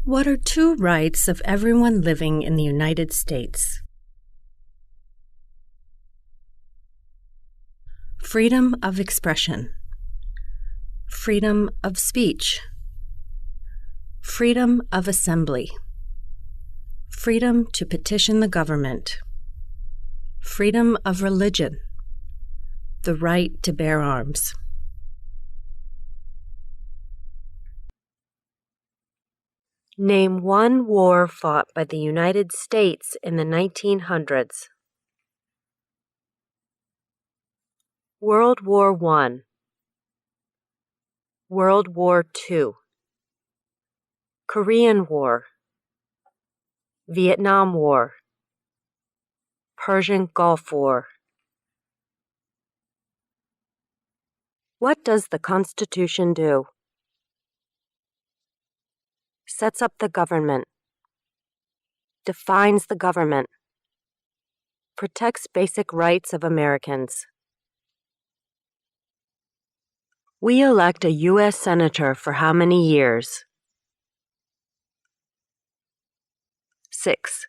What are two rights of everyone living in the United States? Freedom of expression, freedom of speech, freedom of assembly, freedom to petition the government, freedom of religion, the right to bear arms. Name one war fought by the United States in the 1900s. World War I, World War II, Korean War, Vietnam War, Persian Gulf War. What does the Constitution do? Sets up the government, defines the government, protects basic rights of Americans. We elect a U.S. Senator for how many years? 6.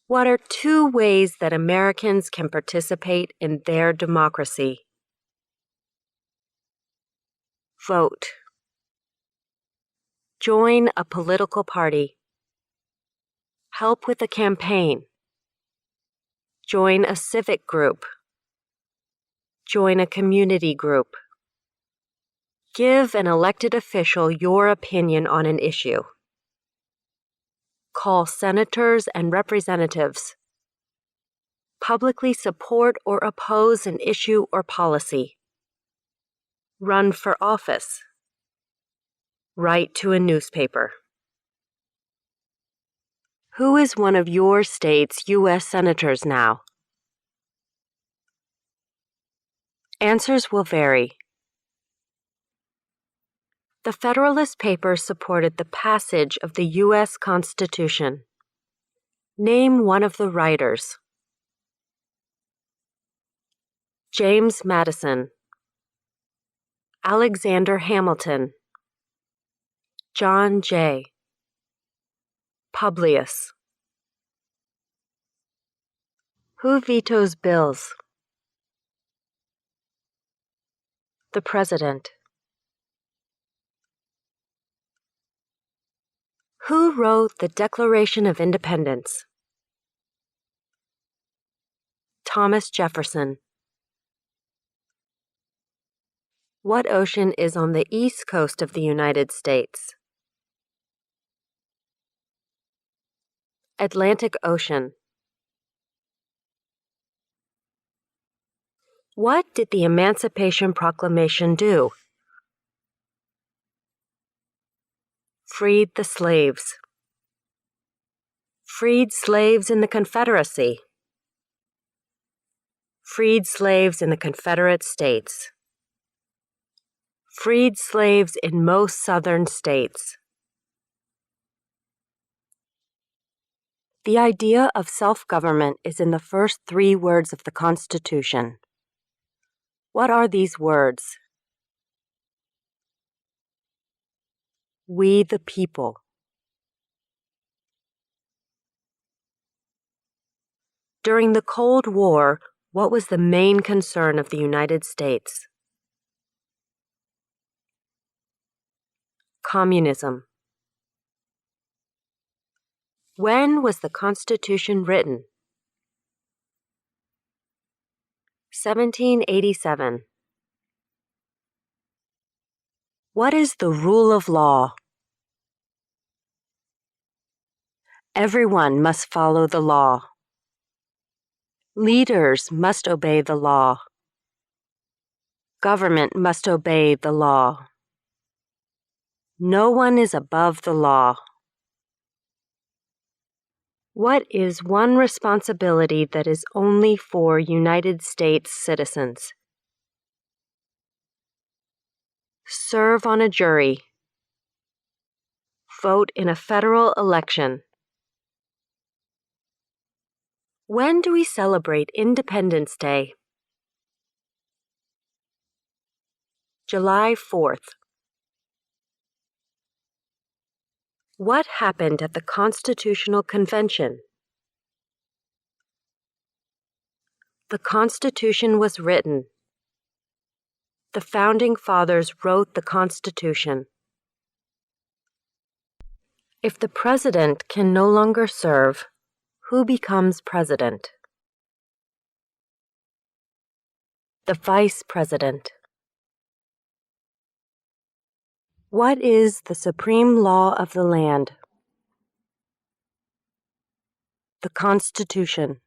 What are two ways that Americans can participate in their democracy? Vote. Join a political party. Help with a campaign. Join a civic group. Join a community group. Give an elected official your opinion on an issue. Call senators and representatives. Publicly support or oppose an issue or policy. Run for office. Write to a newspaper. Who is one of your state's U.S. senators now? Answers will vary. The Federalist Papers supported the passage of the U.S. Constitution. Name one of the writers. James Madison, Alexander Hamilton, John Jay, Publius. Who vetoes bills? The President. Who wrote the Declaration of Independence? Thomas Jefferson. What ocean is on the east coast of the United States? Atlantic Ocean. What did the Emancipation Proclamation do? Freed the slaves. Freed slaves in the Confederacy. Freed slaves in the Confederate States. Freed slaves in most southern states. The idea of self-government is in the first 3 words of the Constitution. What are these words? We the people. During the Cold War, what was the main concern of the United States? Communism. When was the Constitution written? 1787. What is the rule of law? Everyone must follow the law. Leaders must obey the law. Government must obey the law. No one is above the law. What is one responsibility that is only for United States citizens? Serve on a jury. Vote in a federal election. When do we celebrate Independence Day? July 4th. What happened at the Constitutional Convention? The Constitution was written. The Founding Fathers wrote the Constitution. If the president can no longer serve, who becomes president? The vice president. What is the supreme law of the land? The Constitution.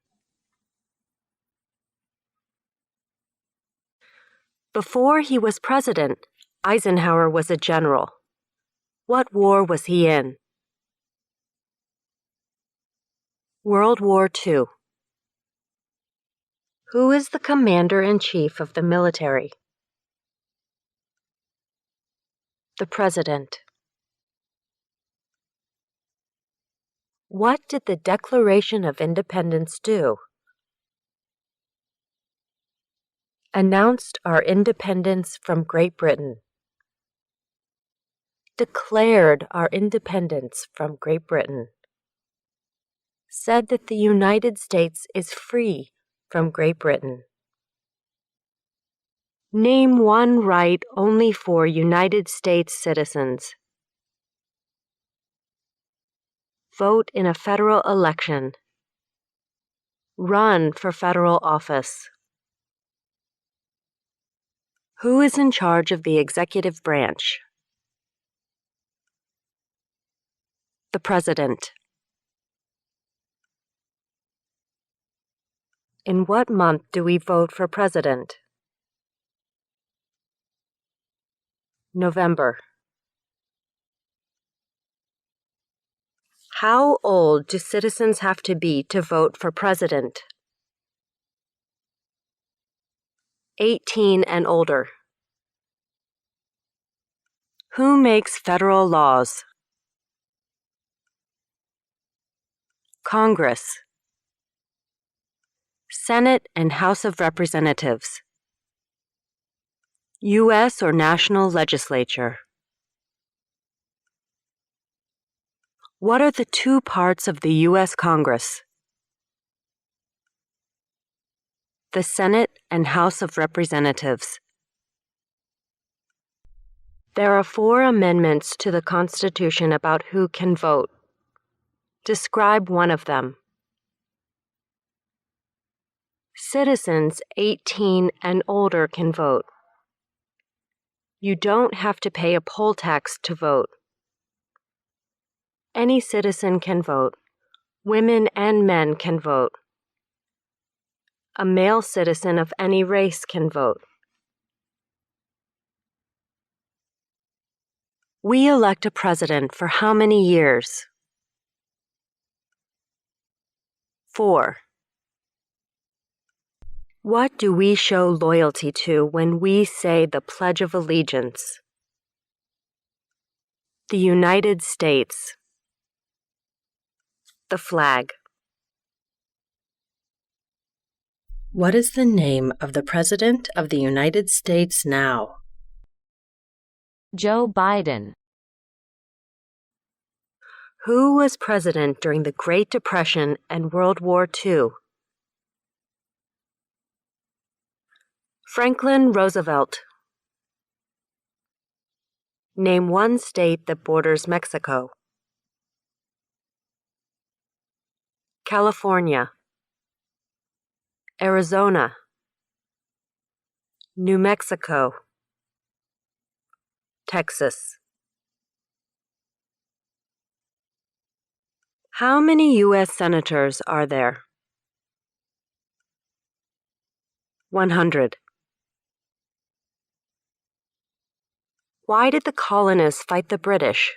Before he was president, Eisenhower was a general. What war was he in? World War II. Who is the commander-in-chief of the military? The president. What did the Declaration of Independence do? Announced our independence from Great Britain. Declared our independence from Great Britain. Said that the United States is free from Great Britain. Name one right only for United States citizens. Vote in a federal election. Run for federal office. Who is in charge of the executive branch? The president. In what month do we vote for president? November. How old do citizens have to be to vote for president? 18 and older. Who makes federal laws? Congress. Senate and House of Representatives. U.S. or national legislature. What are the two parts of the U.S. Congress? The Senate and House of Representatives. There are 4 amendments to the Constitution about who can vote. Describe one of them. Citizens 18 and older can vote. You don't have to pay a poll tax to vote. Any citizen can vote. Women and men can vote. A male citizen of any race can vote. We elect a president for how many years? 4. What do we show loyalty to when we say the Pledge of Allegiance? The United States. The flag. What is the name of the President of the United States now? Joe Biden. Who was president during the Great Depression and World War II? Franklin Roosevelt. Name one state that borders Mexico. California. Arizona. New Mexico. Texas. How many U.S. senators are there? 100. Why did the colonists fight the British?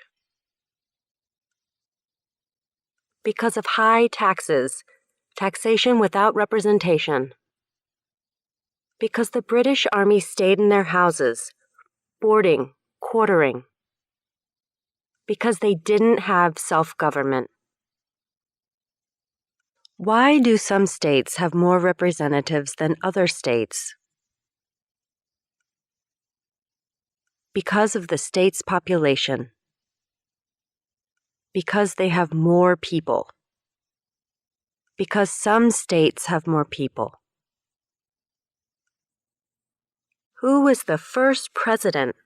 Because of high taxes, taxation without representation. Because the British Army stayed in their houses, boarding, quartering. Because they didn't have self-government. Why do some states have more representatives than other states? Because of the state's population. Because they have more people. Because some states have more people. Who was the first president?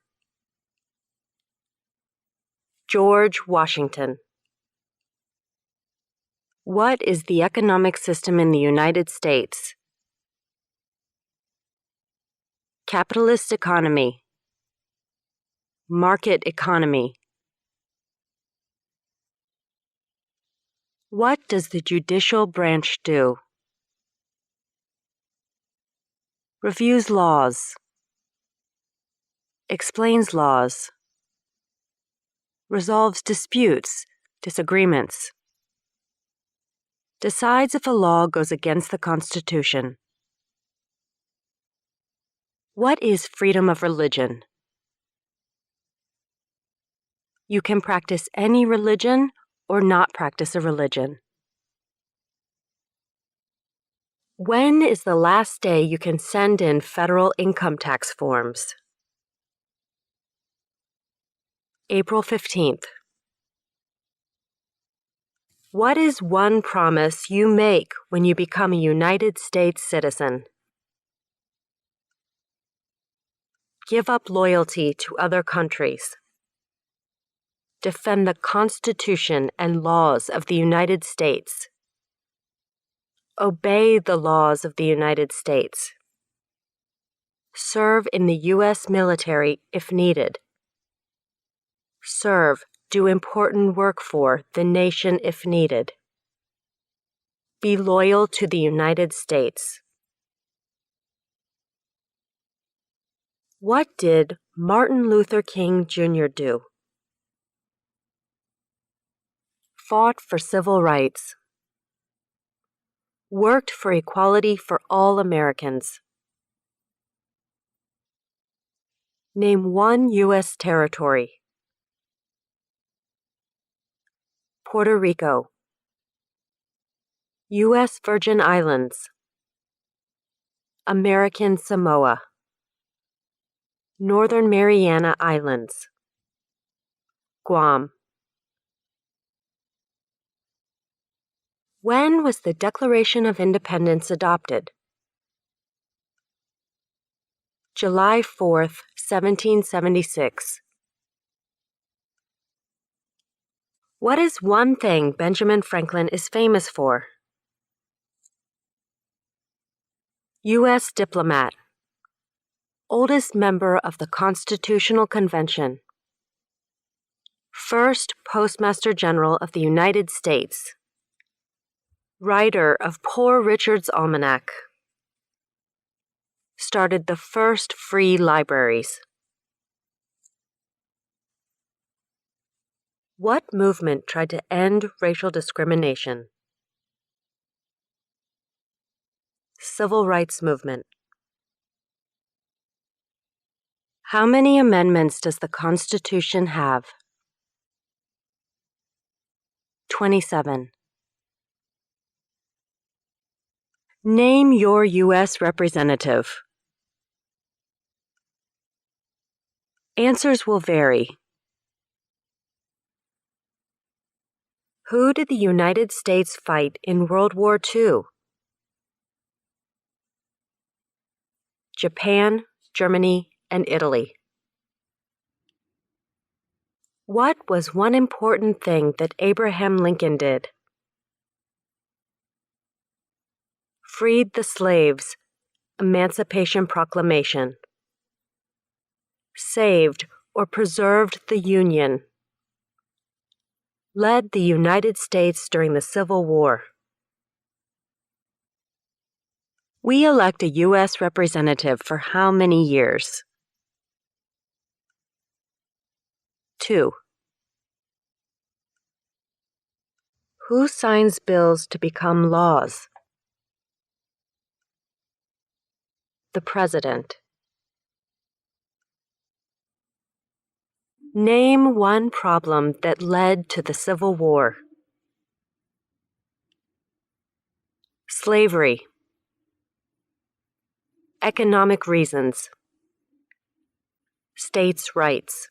George Washington. What is the economic system in the United States? Capitalist economy. Market economy. What does the judicial branch do? Reviews laws. Explains laws. Resolves disputes, disagreements. Decides if a law goes against the Constitution. What is freedom of religion? You can practice any religion or not practice a religion. When is the last day you can send in federal income tax forms? April 15th. What is one promise you make when you become a United States citizen? Give up loyalty to other countries. Defend the Constitution and laws of the United States. Obey the laws of the United States. Serve in the U.S. military if needed. Serve, do important work for the nation if needed. Be loyal to the United States. What did Martin Luther King Jr. do? Fought for civil rights. Worked for equality for all Americans. Name one U.S. territory. Puerto Rico. U.S. Virgin Islands. American Samoa. Northern Mariana Islands. Guam. When was the Declaration of Independence adopted? July 4th, 1776. What is one thing Benjamin Franklin is famous for? U.S. diplomat. Oldest member of the Constitutional Convention. First Postmaster General of the United States. Writer of Poor Richard's Almanac. Started the first free libraries. What movement tried to end racial discrimination? Civil Rights Movement. How many amendments does the Constitution have? 27. Name your U.S. representative. Answers will vary. Who did the United States fight in World War II? Japan, Germany, and Italy. What was one important thing that Abraham Lincoln did? Freed the slaves. Emancipation Proclamation. Saved or preserved the Union. Led the United States during the Civil War. We elect a U.S. representative for how many years? 2. Who signs bills to become laws? The President. Name one problem that led to the Civil War. Slavery. Economic reasons. States' rights.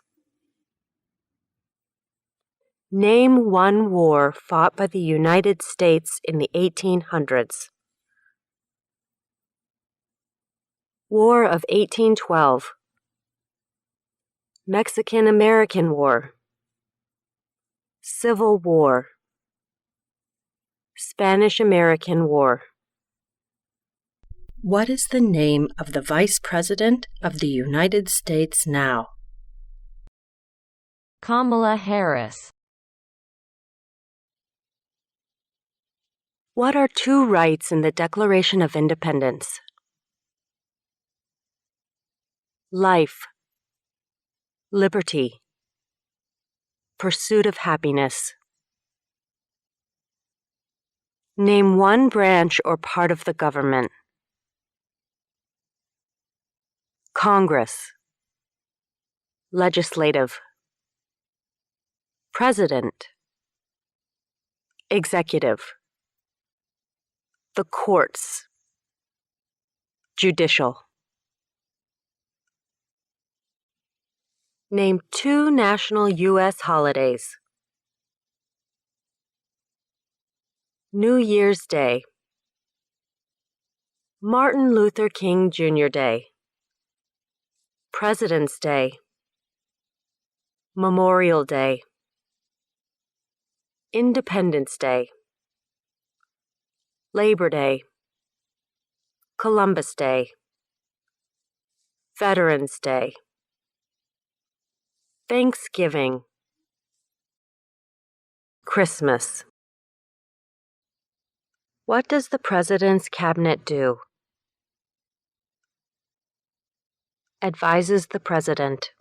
Name one war fought by the United States in the 1800s. War of 1812. Mexican-American War. Civil War. Spanish-American War. What is the name of the Vice President of the United States now? Kamala Harris. What are two rights in the Declaration of Independence? Life, liberty, pursuit of happiness. Name one branch or part of the government. Congress, legislative, president, executive, the courts, judicial. Name two national U.S. holidays. New Year's Day. Martin Luther King Jr. Day. President's Day. Memorial Day. Independence Day. Labor Day. Columbus Day. Veterans Day. Thanksgiving. Christmas. What does the President's Cabinet do? Advises the President.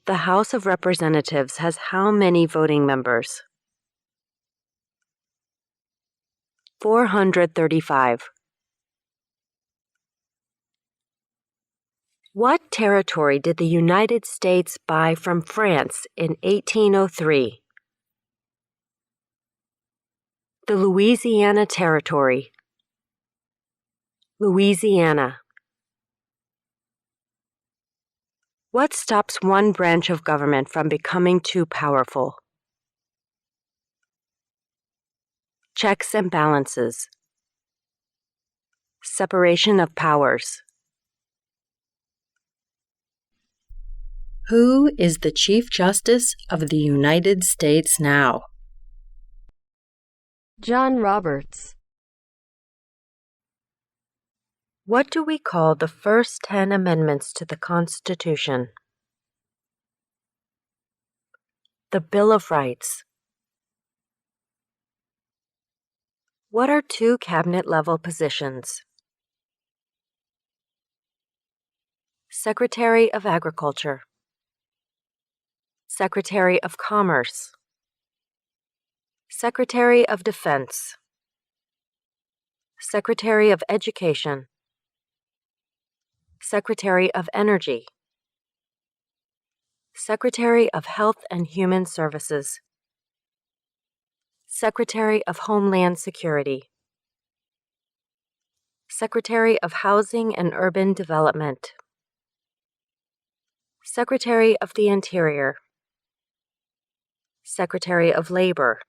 The House of Representatives has how many voting members? 435. What territory did the United States buy from France in 1803? The Louisiana Territory. Louisiana. What stops one branch of government from becoming too powerful? Checks and balances. Separation of powers. Who is the Chief Justice of the United States now? John Roberts. What do we call the first 10 amendments to the Constitution? The Bill of Rights. What are two cabinet-level positions? Secretary of Agriculture. Secretary of Commerce. Secretary of Defense. Secretary of Education. Secretary of Energy. Secretary of Health and Human Services. Secretary of Homeland Security. Secretary of Housing and Urban Development. Secretary of the Interior. Secretary of Labor.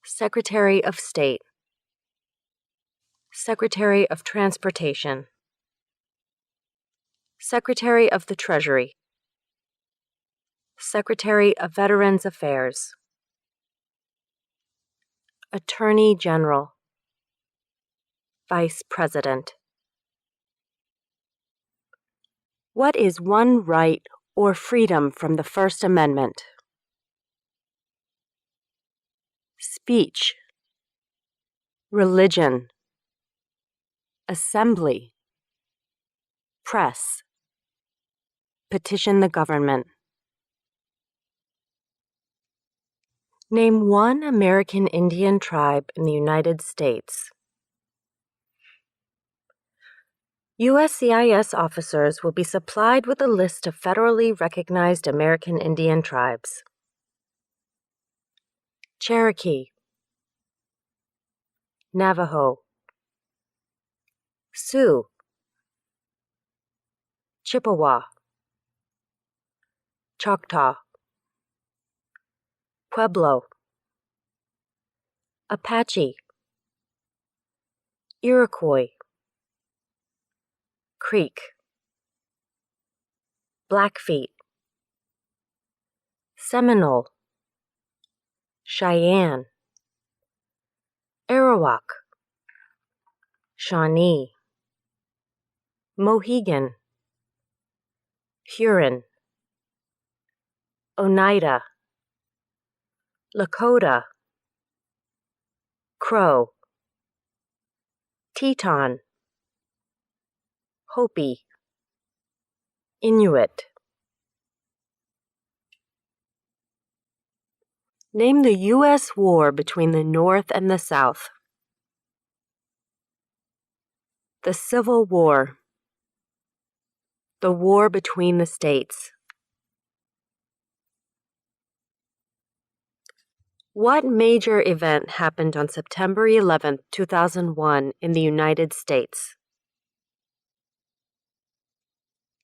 Secretary of State. Secretary of Transportation. Secretary of the Treasury. Secretary of Veterans Affairs. Attorney General. Vice President. What is one right or freedom from the First Amendment? Speech. Religion. Assembly. Press. Petition the government. Name one American Indian tribe in the United States. USCIS officers will be supplied with a list of federally recognized American Indian tribes. Cherokee. Navajo. Sioux. Chippewa. Choctaw, Pueblo, Apache, Iroquois, Creek, Blackfeet, Seminole, Cheyenne, Arawak, Shawnee, Mohegan, Huron, Oneida, Lakota, Crow, Teton, Hopi, Inuit. Name the U.S. war between the North and the South. The Civil War. The war between the states. What major event happened on September 11, 2001 in the United States?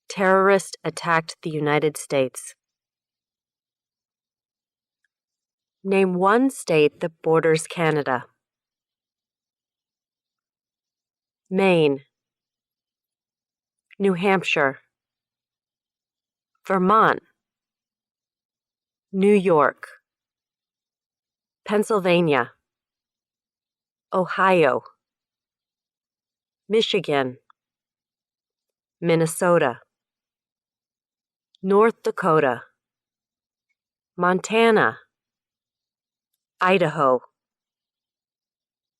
Terrorists attacked the United States. Name one state that borders Canada. Maine, New Hampshire, Vermont, New York, Pennsylvania, Ohio, Michigan, Minnesota, North Dakota, Montana, Idaho,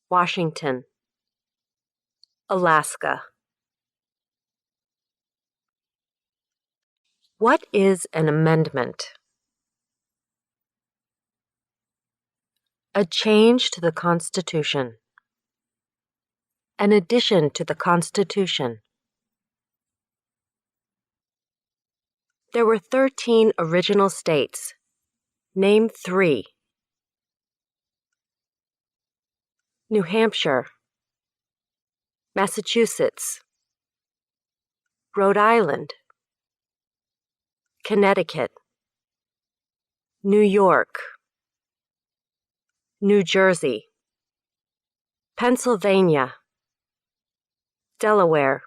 Washington, Alaska. What is an amendment? A change to the Constitution. An addition to the Constitution. There were 13 original states. Name 3. New Hampshire, Massachusetts, Rhode Island, Connecticut, New York, New Jersey, Pennsylvania, Delaware,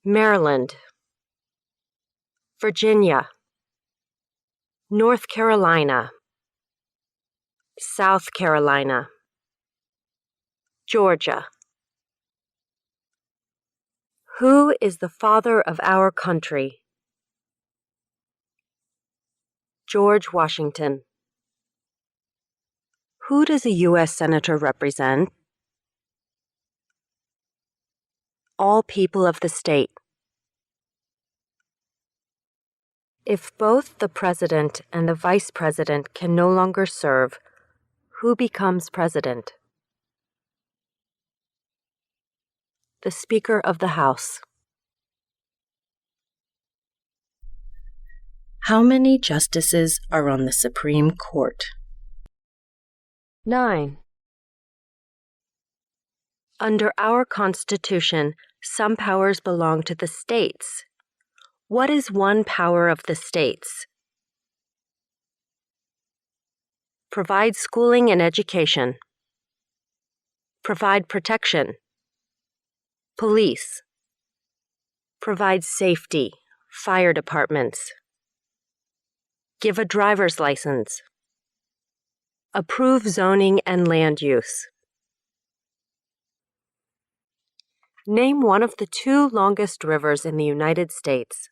Maryland, Virginia, North Carolina, South Carolina, Georgia. Who is the father of our country? George Washington. Who does a U.S. Senator represent? All people of the state. If both the president and the vice president can no longer serve, who becomes president? The Speaker of the House. How many justices are on the Supreme Court? 9. Under our Constitution, some powers belong to the states. What is one power of the states? Provide schooling and education. Provide protection. Police. Provide safety. Fire departments. Give a driver's license. Approve zoning and land use. Name one of the 2 longest rivers in the United States.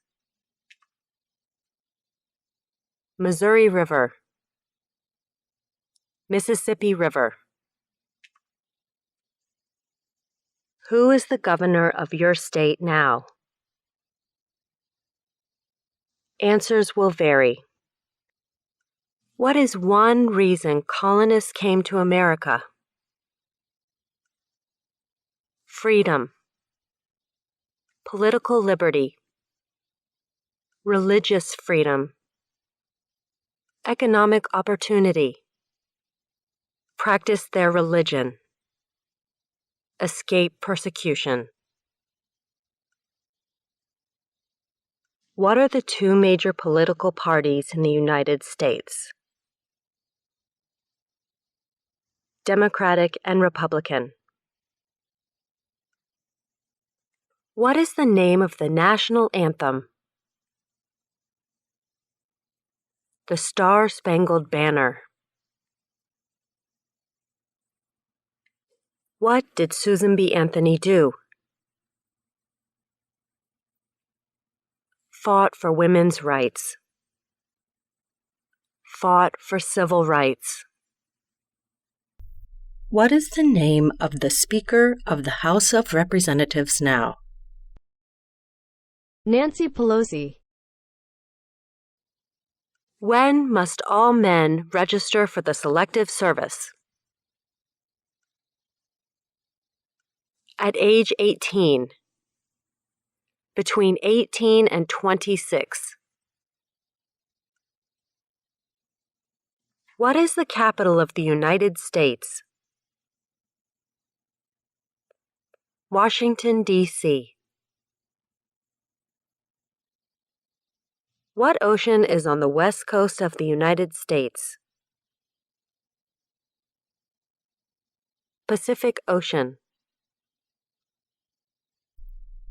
Missouri River, Mississippi River. Who is the governor of your state now? Answers will vary. What is one reason colonists came to America? Freedom, political liberty, religious freedom, economic opportunity, practice their religion, escape persecution. What are the two major political parties in the United States? Democratic and Republican. What is the name of the national anthem? The Star-Spangled Banner. What did Susan B. Anthony do? Fought for women's rights. Fought for civil rights. What is the name of the Speaker of the House of Representatives now? Nancy Pelosi. When must all men register for the Selective Service? At age 18. Between 18 and 26. What is the capital of the United States? Washington, D.C. What ocean is on the west coast of the United States? Pacific Ocean.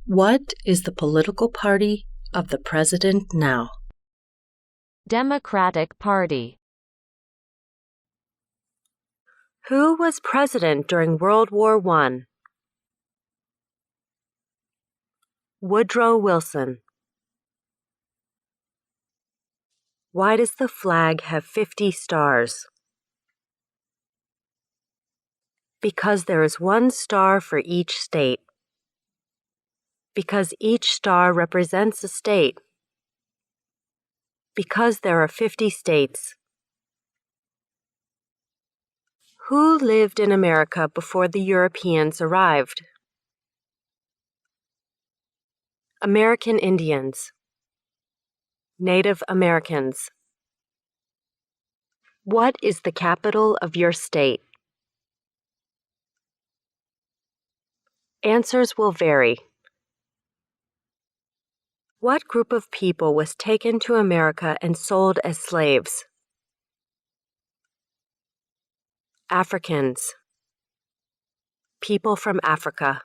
What is the political party of the president now? Democratic Party. Who was president during World War I? Woodrow Wilson. Why does the flag have 50 stars? Because there is one star for each state. Because each star represents a state. Because there are 50 states. Who lived in America before the Europeans arrived? American Indians. Native Americans. What is the capital of your state? Answers will vary. What group of people was taken to America and sold as slaves? Africans. People from Africa.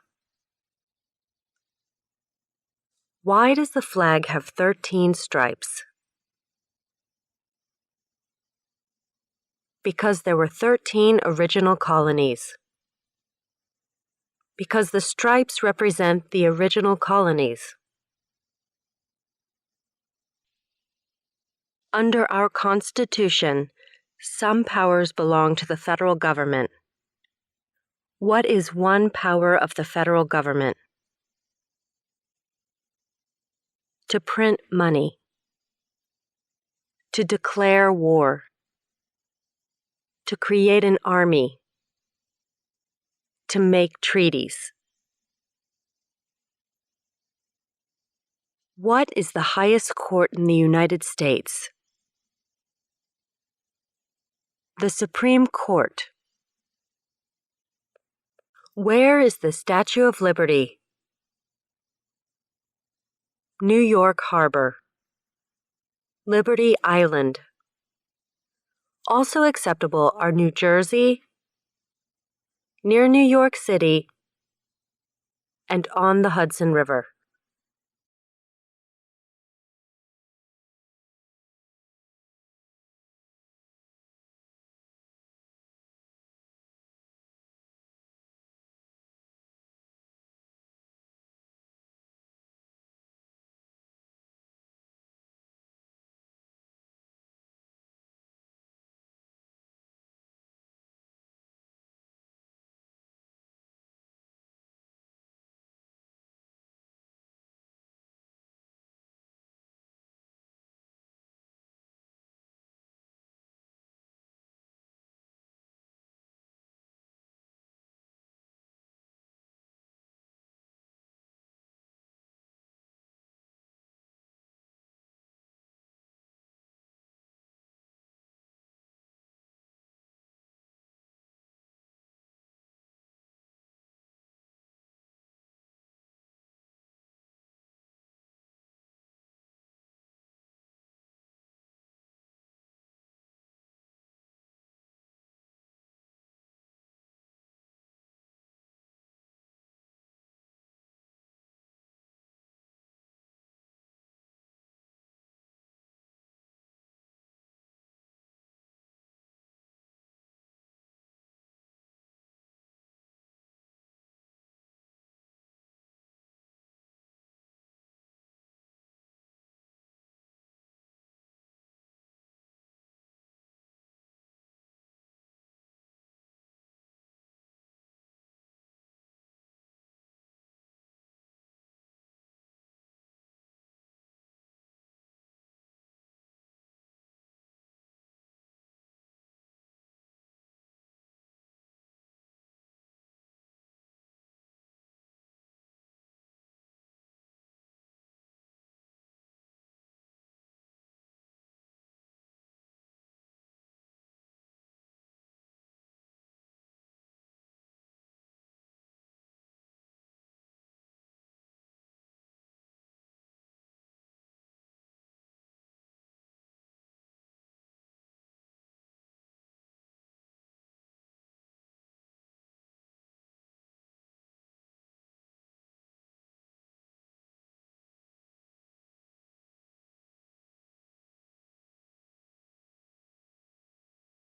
Why does the flag have 13 stripes? Because there were 13 original colonies. Because the stripes represent the original colonies. Under our Constitution, some powers belong to the federal government. What is one power of the federal government? To print money. To declare war. To create an army. To make treaties. What is the highest court in the United States? The Supreme Court. Where is the Statue of Liberty? New York Harbor. Liberty Island. Also acceptable are New Jersey, near New York City, and on the Hudson River.